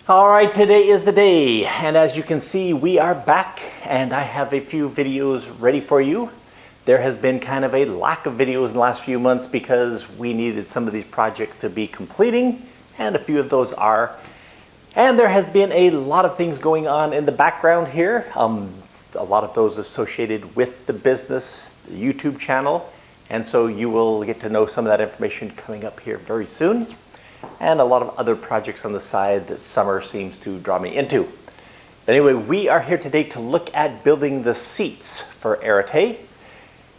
All right, today is the day, and as you can see, we are back, and I have a few videos ready for you. There has been kind of a lack of videos in the last few months because we needed some of these projects to be completing, and a few of those are. And there has been a lot of things going on in the background here. A lot of those associated with the business, the YouTube channel, and so you will get to know some of that information coming up here very soon. And a lot of other projects on the side that summer seems to draw me into. Anyway, we are here today to look at building the seats for Arete,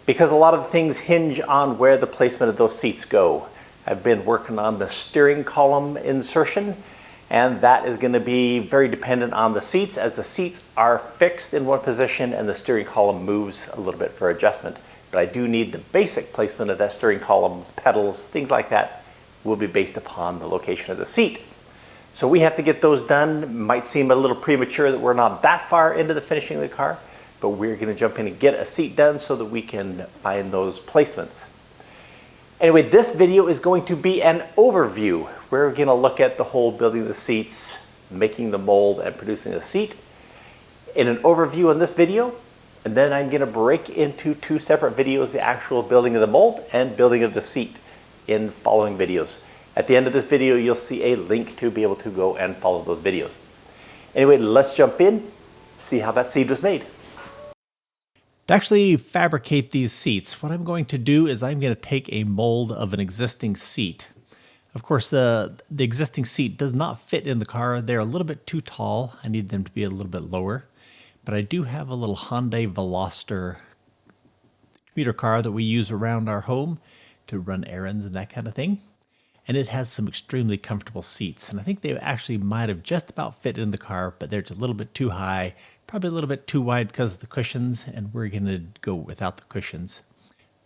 because a lot of things hinge on where the placement of those seats go. I've been working on the steering column insertion, and that is going to be very dependent on the seats, as the seats are fixed in one position and the steering column moves a little bit for adjustment. But I do need the basic placement of that steering column, pedals, things like that will be based upon the location of the seat. So we have to get those done. It might seem a little premature that we're not that far into the finishing of the car, but we're going to jump in and get a seat done so that we can find those placements. Anyway, this video is going to be an overview. We're going to look at the whole building the seats, making the mold, and producing the seat in an overview on this video. And then I'm going to break into two separate videos, the actual building of the mold and building of the seat, in following videos. At the end of this video, you'll see a link to be able to go and follow those videos. Anyway, let's jump in, see how that seat was made. To actually fabricate these seats, what I'm going to do is I'm going to take a mold of an existing seat. Of course, the existing seat does not fit in the car. They're a little bit too tall. I need them to be a little bit lower. But I do have a little Hyundai Veloster commuter car that we use around our home to run errands and that kind of thing. And it has some extremely comfortable seats. And I think they actually might have just about fit in the car, but they're just a little bit too high, probably a little bit too wide because of the cushions, and we're going to go without the cushions.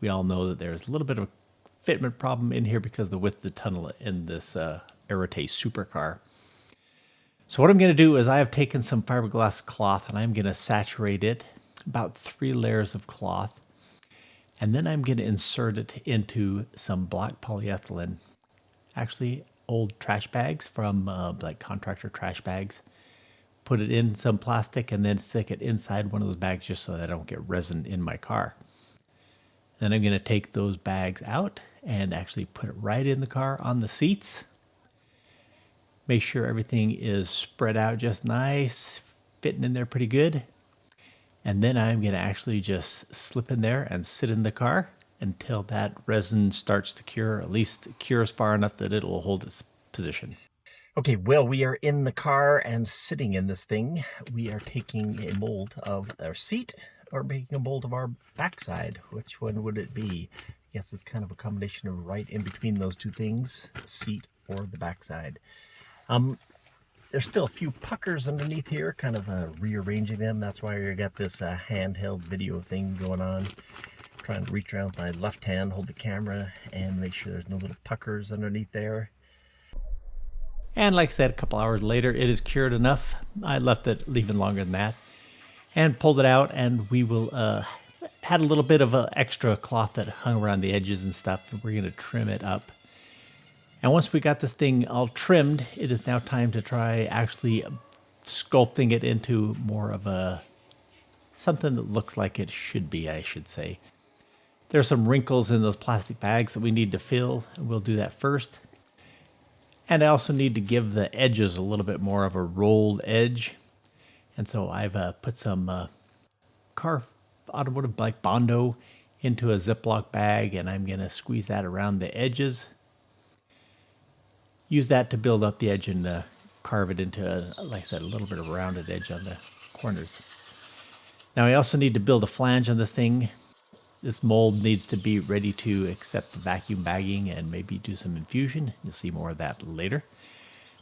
We all know that there's a little bit of a fitment problem in here because of the width of the tunnel in this Arete Supercar. So what I'm going to do is I have taken some fiberglass cloth and I'm going to saturate it, about 3 layers of cloth. And then I'm going to insert it into some black polyethylene, actually old trash bags from like contractor trash bags. Put it in some plastic and then stick it inside one of those bags just so that I don't get resin in my car. Then I'm going to take those bags out and actually put it right in the car on the seats. Make sure everything is spread out just nice, fitting in there pretty good. And then I'm going to actually just slip in there and sit in the car until that resin starts to cure, at least cures far enough that it will hold its position. Okay, well, we are in the car and sitting in this thing. We are taking a mold of our seat or making a mold of our backside. Which one would it be? I guess it's kind of a combination of right in between those two things, the seat or the backside. There's still a few puckers underneath here, kind of rearranging them. That's why I got this handheld video thing going on. Trying to reach around with my left hand, hold the camera, and make sure there's no little puckers underneath there. And like I said, a couple hours later, it is cured enough. I left it even longer than that. And pulled it out, and we will had a little bit of extra cloth that hung around the edges and stuff, and we're going to trim it up. And once we got this thing all trimmed, it is now time to try actually sculpting it into more of a something that looks like it should be, I should say. There's some wrinkles in those plastic bags that we need to fill, and we'll do that first. And I also need to give the edges a little bit more of a rolled edge. And so I've put some car automotive like Bondo into a Ziploc bag, and I'm going to squeeze that around the edges. Use that to build up the edge and carve it into, like I said, a little bit of a rounded edge on the corners. Now I also need to build a flange on this thing. This mold needs to be ready to accept the vacuum bagging and maybe do some infusion. You'll see more of that later.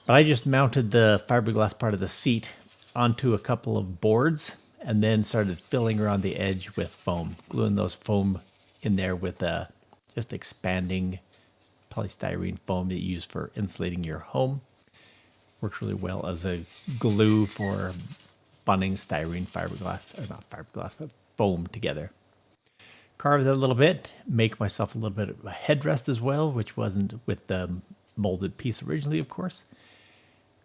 But I just mounted the fiberglass part of the seat onto a couple of boards and then started filling around the edge with foam, gluing those foam in there with just expanding polystyrene foam that you use for insulating your home. Works really well as a glue for bonding styrene fiberglass, or not fiberglass, but foam together. Carve that a little bit, make myself a little bit of a headrest as well, which wasn't with the molded piece originally, of course.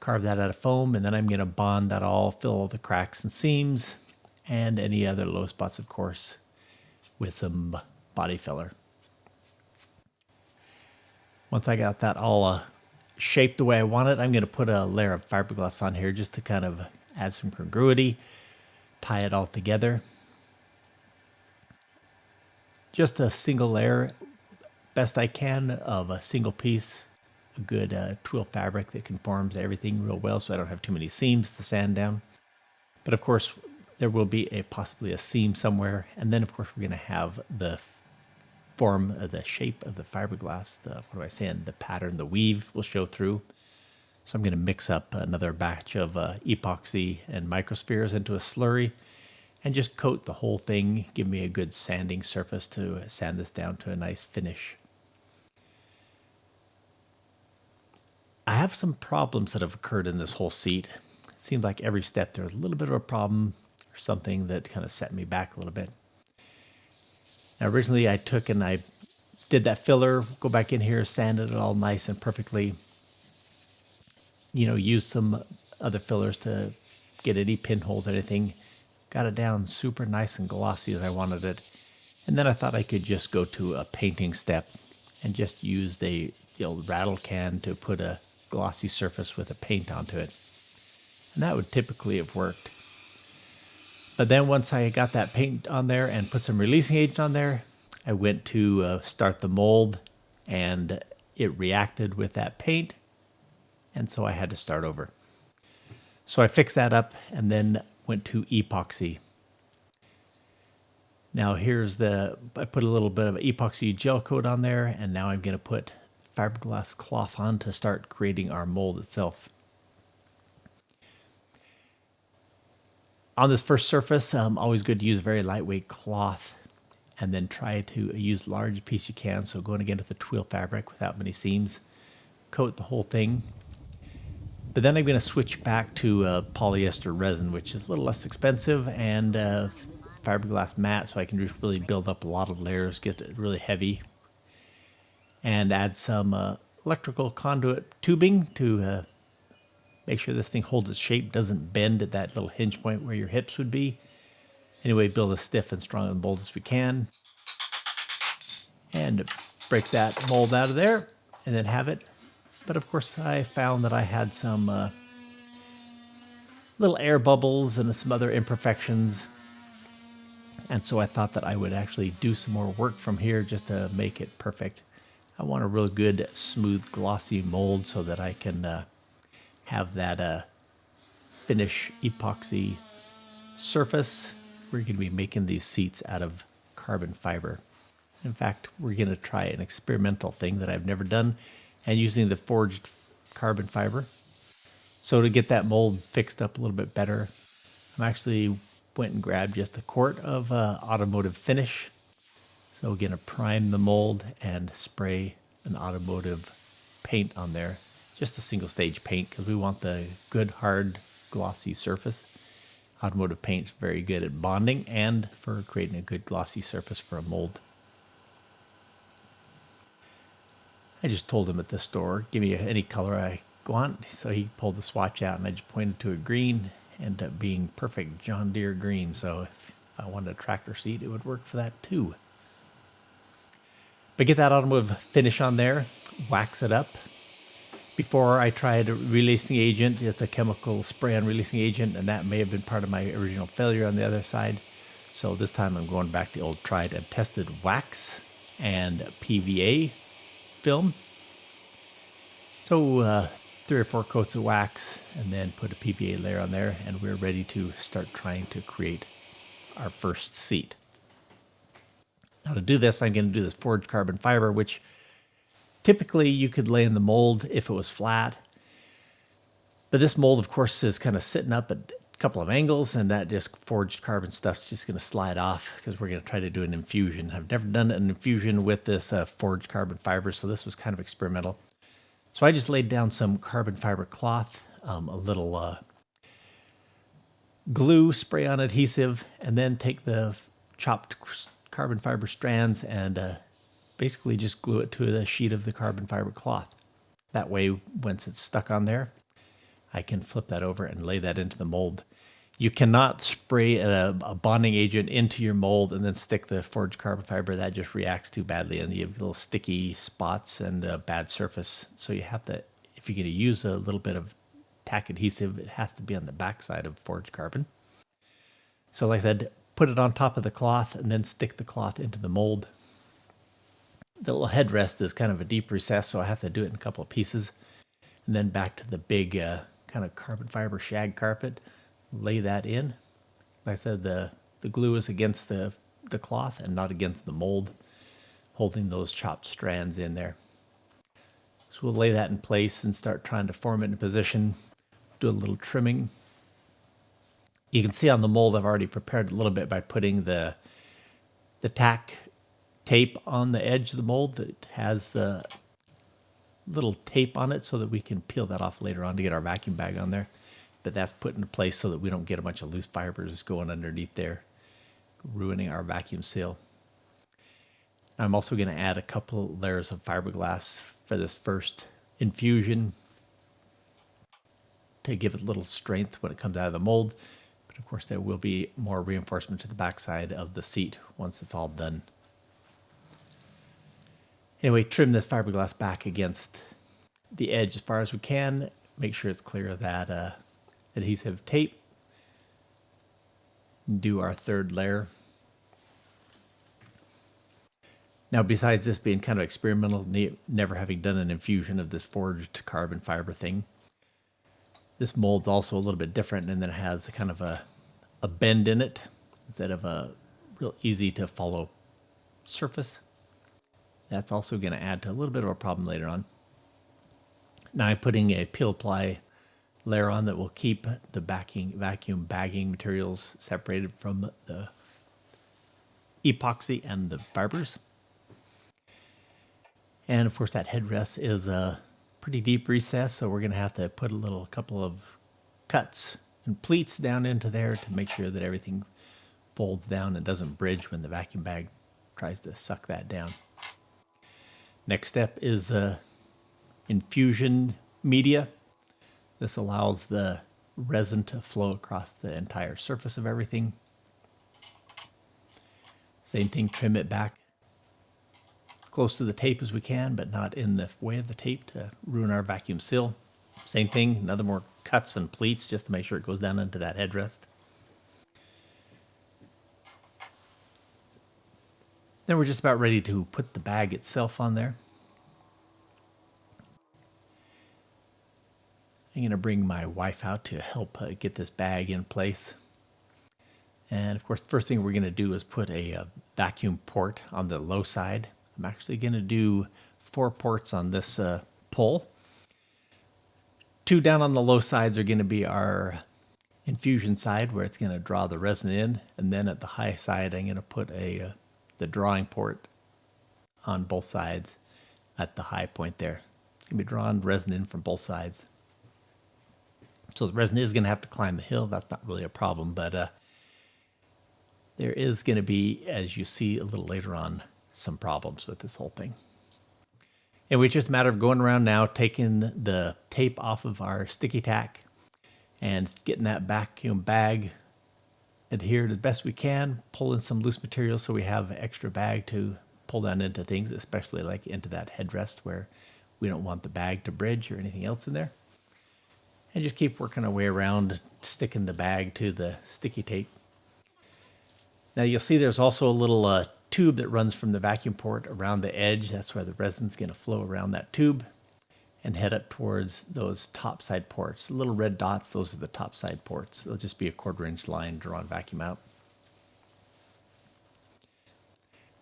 carve that out of foam, and then I'm going to bond that all, fill all the cracks and seams, and any other low spots, of course, with some body filler. Once I got that all shaped the way I want it, I'm going to put a layer of fiberglass on here just to kind of add some congruity, tie it all together. Just a single layer, best I can, of a single piece, a good twill fabric that conforms everything real well so I don't have too many seams to sand down. But of course, there will be possibly a seam somewhere, and then of course we're going to have the form of the shape of the fiberglass, the pattern, the weave will show through. So I'm going to mix up another batch of epoxy and microspheres into a slurry and just coat the whole thing, give me a good sanding surface to sand this down to a nice finish. I have some problems that have occurred in this whole seat. It seems like every step there was a little bit of a problem or something that kind of set me back a little bit. Now, originally I took and I did that filler, go back in here, sanded it all nice and perfectly. You know, used some other fillers to get any pinholes or anything. Got it down super nice and glossy as I wanted it. And then I thought I could just go to a painting step and just use the old rattle can to put a glossy surface with a paint onto it. And that would typically have worked. But then once I got that paint on there and put some releasing agent on there, I went to start the mold and it reacted with that paint. And so I had to start over. So I fixed that up and then went to epoxy. Now I put a little bit of epoxy gel coat on there, and now I'm going to put fiberglass cloth on to start creating our mold itself. On this first surface, always good to use very lightweight cloth and then try to use large piece you can. So going again with the twill fabric without many seams, coat the whole thing. But then I'm going to switch back to polyester resin, which is a little less expensive, and fiberglass mat, so I can just really build up a lot of layers, get it really heavy, and add some electrical conduit tubing to make sure this thing holds its shape, doesn't bend at that little hinge point where your hips would be. Anyway, build as stiff and strong and bold as we can. And break that mold out of there and then have it. But of course, I found that I had some little air bubbles and some other imperfections. And so I thought that I would actually do some more work from here just to make it perfect. I want a real good, smooth, glossy mold so that I can have that finish epoxy surface. We're going to be making these seats out of carbon fiber. In fact, we're going to try an experimental thing that I've never done and using the forged carbon fiber. So to get that mold fixed up a little bit better, I'm actually went and grabbed just a quart of automotive finish. So we're going to prime the mold and spray an automotive paint on there. Just a single stage paint because we want the good, hard, glossy surface. Automotive paint's very good at bonding and for creating a good glossy surface for a mold. I just told him at the store, give me any color I want. So he pulled the swatch out and I just pointed to a green. Ended up being perfect John Deere green. So if I wanted a tractor seat, it would work for that too. But get that automotive finish on there, wax it up. Before I tried a releasing agent, just a chemical spray on releasing agent, and that may have been part of my original failure on the other side. So this time I'm going back to the old tried and tested wax and PVA film. So 3 or 4 coats of wax and then put a PVA layer on there, and we're ready to start trying to create our first seat. Now to do this, I'm going to do this forged carbon fiber, which typically you could lay in the mold if it was flat. But this mold, of course, is kind of sitting up at a couple of angles, and that just forged carbon stuff's just going to slide off because we're going to try to do an infusion. I've never done an infusion with this forged carbon fiber, so this was kind of experimental. So I just laid down some carbon fiber cloth, a little glue, spray on adhesive, and then take the chopped carbon fiber strands and basically just glue it to the sheet of the carbon fiber cloth. That way, once it's stuck on there, I can flip that over and lay that into the mold. You cannot spray a bonding agent into your mold and then stick the forged carbon fiber. That just reacts too badly, and you have little sticky spots and a bad surface. So you have to, if you're going to use a little bit of tack adhesive, it has to be on the backside of forged carbon. So like I said, put it on top of the cloth and then stick the cloth into the mold. The little headrest is kind of a deep recess, so I have to do it in a couple of pieces. And then back to the big kind of carbon fiber shag carpet. Lay that in. Like I said, the glue is against the cloth and not against the mold, holding those chopped strands in there. So we'll lay that in place and start trying to form it in position. Do a little trimming. You can see on the mold I've already prepared a little bit by putting the tack tape on the edge of the mold that has the little tape on it so that we can peel that off later on to get our vacuum bag on there. But that's put into place so that we don't get a bunch of loose fibers going underneath there, ruining our vacuum seal. I'm also going to add a couple layers of fiberglass for this first infusion to give it a little strength when it comes out of the mold. But of course there will be more reinforcement to the backside of the seat once it's all done. Anyway, trim this fiberglass back against the edge as far as we can. Make sure it's clear of that adhesive tape. Do our third layer. Now, besides this being kind of experimental, never having done an infusion of this forged carbon fiber thing, this mold's also a little bit different, and then it has kind of a bend in it instead of a real easy to follow surface. That's also going to add to a little bit of a problem later on. Now I'm putting a peel ply layer on that will keep the vacuum bagging materials separated from the epoxy and the fibers. And of course that headrest is a pretty deep recess, so we're going to have to put a couple of cuts and pleats down into there to make sure that everything folds down and doesn't bridge when the vacuum bag tries to suck that down. Next step is Infusion Media. This allows the resin to flow across the entire surface of everything. Same thing, trim it back as close to the tape as we can, but not in the way of the tape to ruin our vacuum seal. Same thing, another more cuts and pleats just to make sure it goes down into that headrest. Then we're just about ready to put the bag itself on there. I'm going to bring my wife out to help get this bag in place. And of course, the first thing we're going to do is put a vacuum port on the low side. I'm actually going to do 4 ports on this pull. 2 down on the low sides are going to be our infusion side, where it's going to draw the resin in. And then at the high side, I'm going to put the drawing port on both sides at the high point there. It's going to be drawing resin in from both sides. So the resin is going to have to climb the hill. That's not really a problem, but there is going to be, as you see a little later on, some problems with this whole thing. And it's just a matter of going around now, taking the tape off of our sticky tack and getting that vacuum bag adhered as best we can, pull in some loose material so we have an extra bag to pull down into things, especially like into that headrest where we don't want the bag to bridge or anything else in there. And just keep working our way around, sticking the bag to the sticky tape. Now you'll see there's also a little tube that runs from the vacuum port around the edge. That's where the resin's going to flow around that tube and head up towards those top side ports. The little red dots, those are the top side ports. They'll just be a 1/4 inch line drawn vacuum out.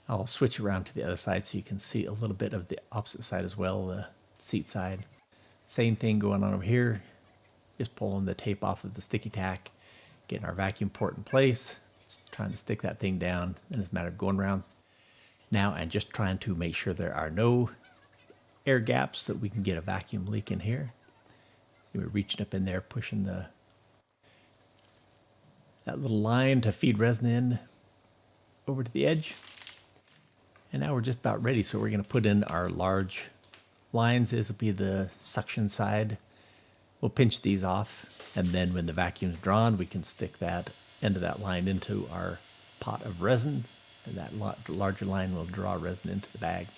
I'll switch around to the other side so you can see a little bit of the opposite side as well, the seat side. Same thing going on over here. Just pulling the tape off of the sticky tack, getting our vacuum port in place, just trying to stick that thing down. And it's a matter of going around now and just trying to make sure there are no air gaps that we can get a vacuum leak in here. See, we're reaching up in there, pushing that little line to feed resin in over to the edge. And now we're just about ready. So we're going to put in our large lines. This will be the suction side We'll pinch these off, and then when the vacuum's drawn, we can stick that end of that line into our pot of resin, and that larger line will draw resin into the bag.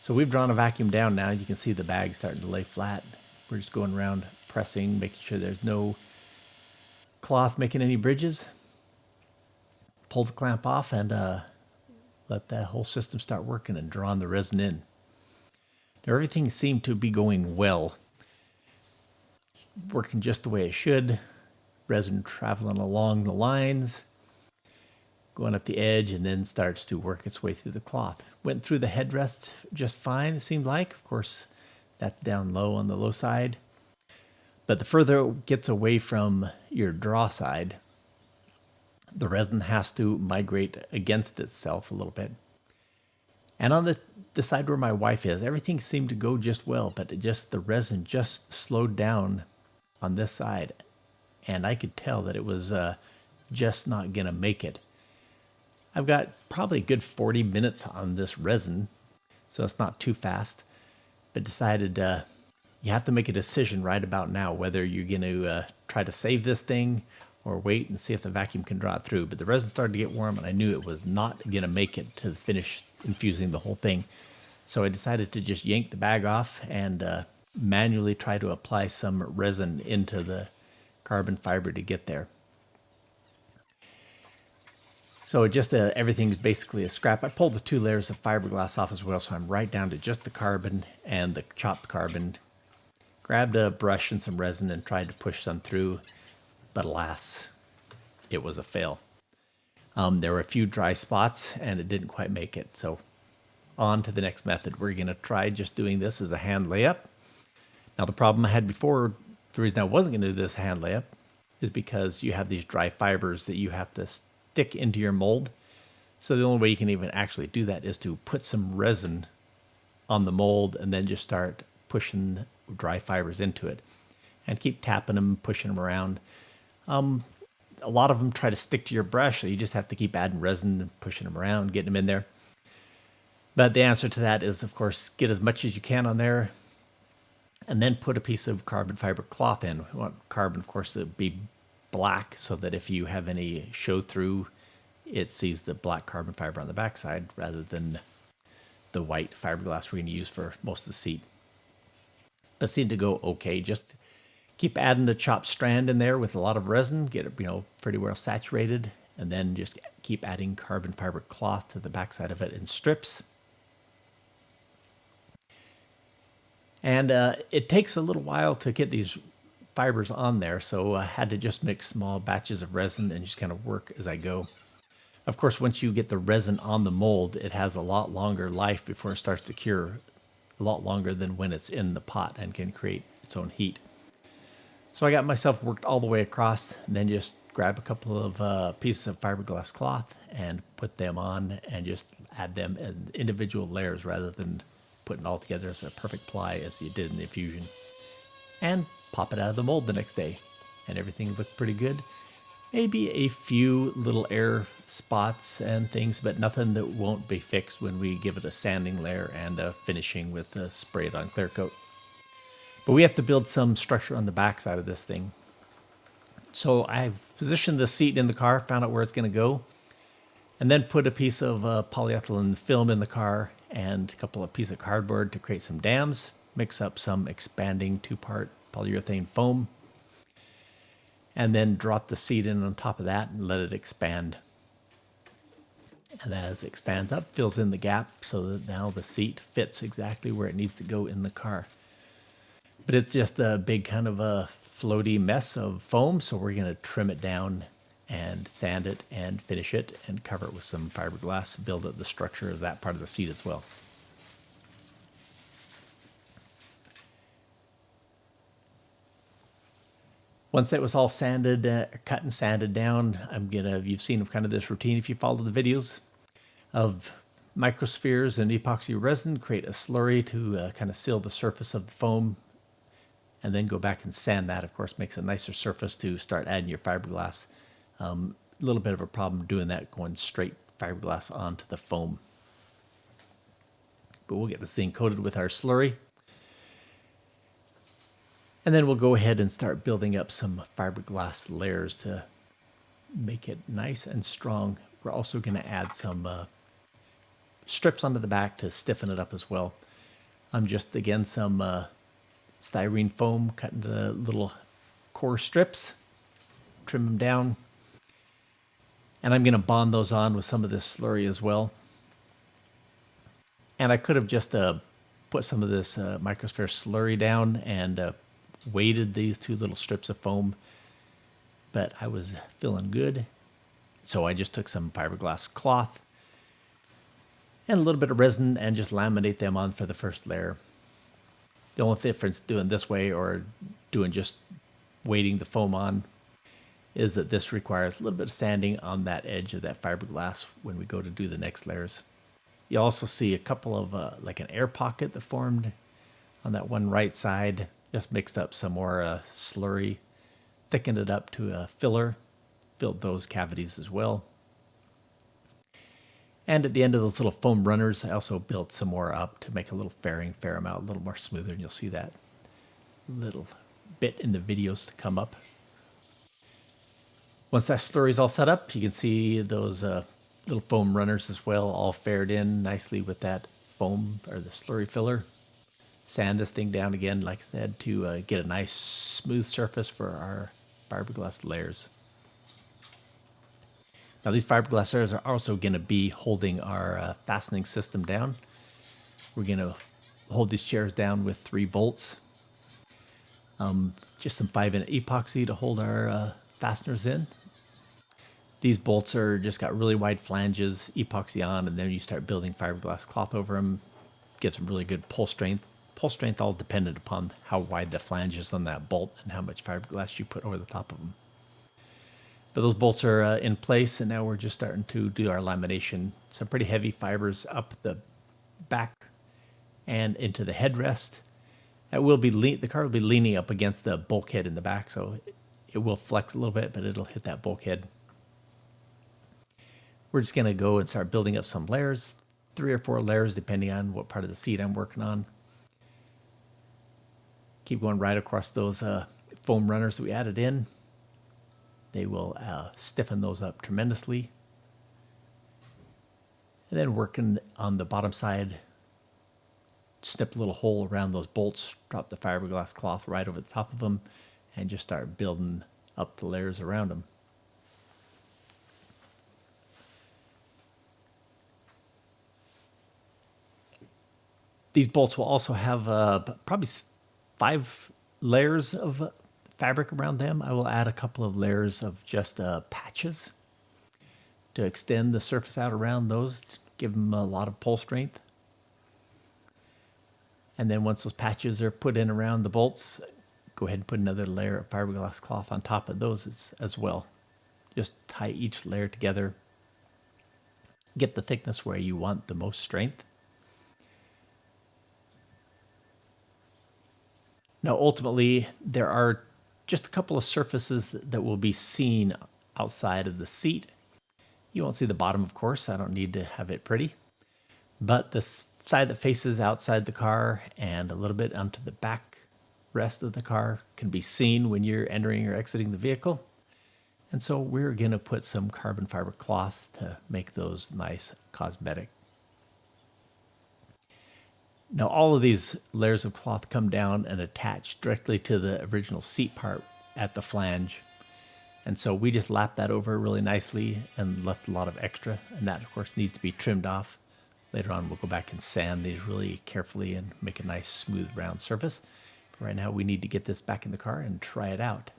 So we've drawn a vacuum down now. You can see the bag starting to lay flat. We're just going around pressing, making sure there's no cloth making any bridges. Pull the clamp off and let that whole system start working and drawing the resin in. Now everything seemed to be going well, working just the way it should. Resin traveling along the lines, going up the edge, and then starts to work its way through the cloth. Went through the headrest just fine, it seemed like. Of course, that's down low on the low side. But the further it gets away from your draw side, the resin has to migrate against itself a little bit. And on the side where my wife is, everything seemed to go just well, but the resin just slowed down on this side. And I could tell that it was just not going to make it. I've got probably a good 40 minutes on this resin, so it's not too fast, but decided you have to make a decision right about now whether you're going to try to save this thing or wait and see if the vacuum can draw it through. But the resin started to get warm, and I knew it was not going to make it to finish infusing the whole thing. So I decided to just yank the bag off and manually try to apply some resin into the carbon fiber to get there. So just everything's basically a scrap. I pulled the 2 layers of fiberglass off as well, so I'm right down to just the carbon and the chopped carbon. Grabbed a brush and some resin and tried to push some through, but alas, it was a fail. There were a few dry spots and it didn't quite make it. So on to the next method. We're going to try just doing this as a hand layup. Now the problem I had before, the reason I wasn't going to do this hand layup is because you have these dry fibers that you have to stick into your mold. So the only way you can even actually do that is to put some resin on the mold and then just start pushing dry fibers into it and keep tapping them, pushing them around. A lot of them try to stick to your brush, so you just have to keep adding resin and pushing them around, getting them in there. But the answer to that is, of course, get as much as you can on there and then put a piece of carbon fiber cloth in. We want carbon, of course, to be black so that if you have any show through, it sees the black carbon fiber on the backside rather than the white fiberglass we're going to use for most of the seat. But it seemed to go okay. Just keep adding the chopped strand in there with a lot of resin, get it pretty well saturated, and then just keep adding carbon fiber cloth to the backside of it in strips. And it takes a little while to get these fibers on there, so I had to just mix small batches of resin and just kind of work as I go. Of course, once you get the resin on the mold, it has a lot longer life before it starts to cure, a lot longer than when it's in the pot and can create its own heat. So I got myself worked all the way across, and then just grab a couple of pieces of fiberglass cloth and put them on and just add them in individual layers rather than putting it all together as a perfect ply as you did in the infusion. And pop it out of the mold the next day, and everything looked pretty good. Maybe a few little air spots and things, but nothing that won't be fixed when we give it a sanding layer and a finishing with the sprayed on clear coat. But we have to build some structure on the back side of this thing. So I've positioned the seat in the car, found out where it's going to go, and then put a piece of polyethylene film in the car and a couple of pieces of cardboard to create some dams, mix up some expanding 2-part polyurethane foam, and then drop the seat in on top of that and let it expand. And as it expands up, fills in the gap so that now the seat fits exactly where it needs to go in the car. But it's just a big kind of a floaty mess of foam, so we're going to trim it down and sand it and finish it and cover it with some fiberglass, build up the structure of that part of the seat as well. Once that was all sanded, cut and sanded down, you've seen kind of this routine if you follow the videos of microspheres and epoxy resin, create a slurry to kind of seal the surface of the foam, and then go back and sand that. Of course, makes a nicer surface to start adding your fiberglass. A little bit of a problem doing that, going straight fiberglass onto the foam. But we'll get this thing coated with our slurry. And then we'll go ahead and start building up some fiberglass layers to make it nice and strong. We're also going to add some strips onto the back to stiffen it up as well. I'm just, again, some styrene foam cut into little core strips, trim them down. And I'm going to bond those on with some of this slurry as well. And I could have just put some of this microsphere slurry down and weighted these two little strips of foam, but I was feeling good. So I just took some fiberglass cloth and a little bit of resin and just laminate them on for the first layer. The only difference doing this way or doing just weighting the foam on is that this requires a little bit of sanding on that edge of that fiberglass when we go to do the next layers. You also see a couple of like an air pocket that formed on that one right side. Just mixed up some more slurry, thickened it up to a filler, filled those cavities as well. And at the end of those little foam runners, I also built some more up to make a little fairing them out a little more smoother, and you'll see that little bit in the videos to come up. Once that slurry is all set up, you can see those little foam runners as well, all faired in nicely with that foam or the slurry filler. Sand this thing down again, like I said, to get a nice smooth surface for our fiberglass layers. Now these fiberglass layers are also going to be holding our fastening system down. We're going to hold these chairs down with 3 bolts. Just some 5-inch epoxy to hold our fasteners in. These bolts are just got really wide flanges, epoxy on, and then you start building fiberglass cloth over them. Get some really good pull strength. Pull strength all dependent upon how wide the flange is on that bolt and how much fiberglass you put over the top of them. But those bolts are in place, and now we're just starting to do our lamination. Some pretty heavy fibers up the back and into the headrest. That will be the car will be leaning up against the bulkhead in the back, so it will flex a little bit, but it'll hit that bulkhead. We're just going to go and start building up some layers, 3 or 4 layers, depending on what part of the seat I'm working on. Keep going right across those foam runners that we added in. They will stiffen those up tremendously. And then working on the bottom side, snip a little hole around those bolts, drop the fiberglass cloth right over the top of them, and just start building up the layers around them. These bolts will also have probably 5 layers of fabric around them. I will add a couple of layers of just patches to extend the surface out around those, give them a lot of pull strength. And then once those patches are put in around the bolts, go ahead and put another layer of fiberglass cloth on top of those as well. Just tie each layer together. Get the thickness where you want the most strength. Now, ultimately, there are just a couple of surfaces that will be seen outside of the seat. You won't see the bottom, of course. I don't need to have it pretty. But the side that faces outside the car and a little bit onto the back rest of the car can be seen when you're entering or exiting the vehicle. And so we're going to put some carbon fiber cloth to make those nice cosmetic. Now all of these layers of cloth come down and attach directly to the original seat part at the flange. And so we just lap that over really nicely and left a lot of extra. And that, of course, needs to be trimmed off. Later on, we'll go back and sand these really carefully and make a nice smooth round surface. But right now, we need to get this back in the car and try it out.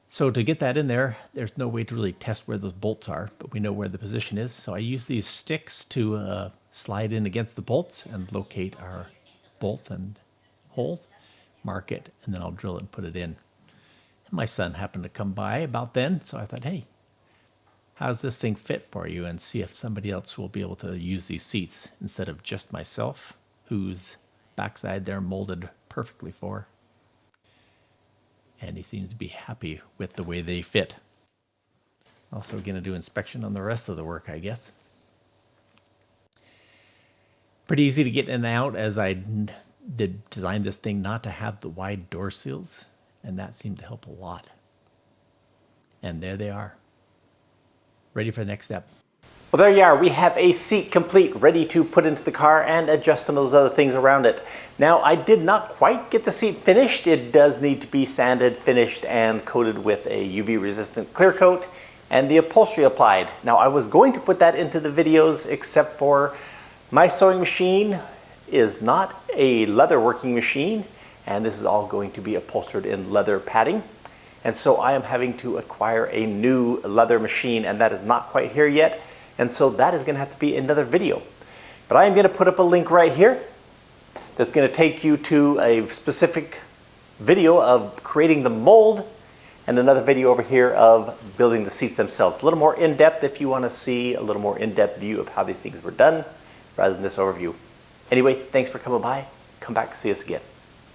So to get that in there, there's no way to really test where those bolts are, but we know where the position is. So I use these sticks to slide in against the bolts and locate our bolts and holes, mark it, and then I'll drill it and put it in. And my son happened to come by about then, so I thought, hey, how's this thing fit for you? And see if somebody else will be able to use these seats instead of just myself, whose backside they're molded perfectly for. And he seems to be happy with the way they fit. Also going to do inspection on the rest of the work, I guess. Pretty easy to get in and out, as I they designed this thing not to have the wide door seals, and that seemed to help a lot. And there they are, ready for the next step. Well, there you are. We have a seat complete, ready to put into the car and adjust some of those other things around it. Now, I did not quite get the seat finished. It does need to be sanded, finished, and coated with a UV-resistant clear coat and the upholstery applied. Now, I was going to put that into the videos, except for my sewing machine is not a leather working machine, and this is all going to be upholstered in leather padding. And so I am having to acquire a new leather machine, and that is not quite here yet. And so that is going to have to be another video. But I am going to put up a link right here that's going to take you to a specific video of creating the mold and another video over here of building the seats themselves. A little more in-depth if you want to see a little more in-depth view of how these things were done rather than this overview. Anyway, thanks for coming by. Come back to see us again.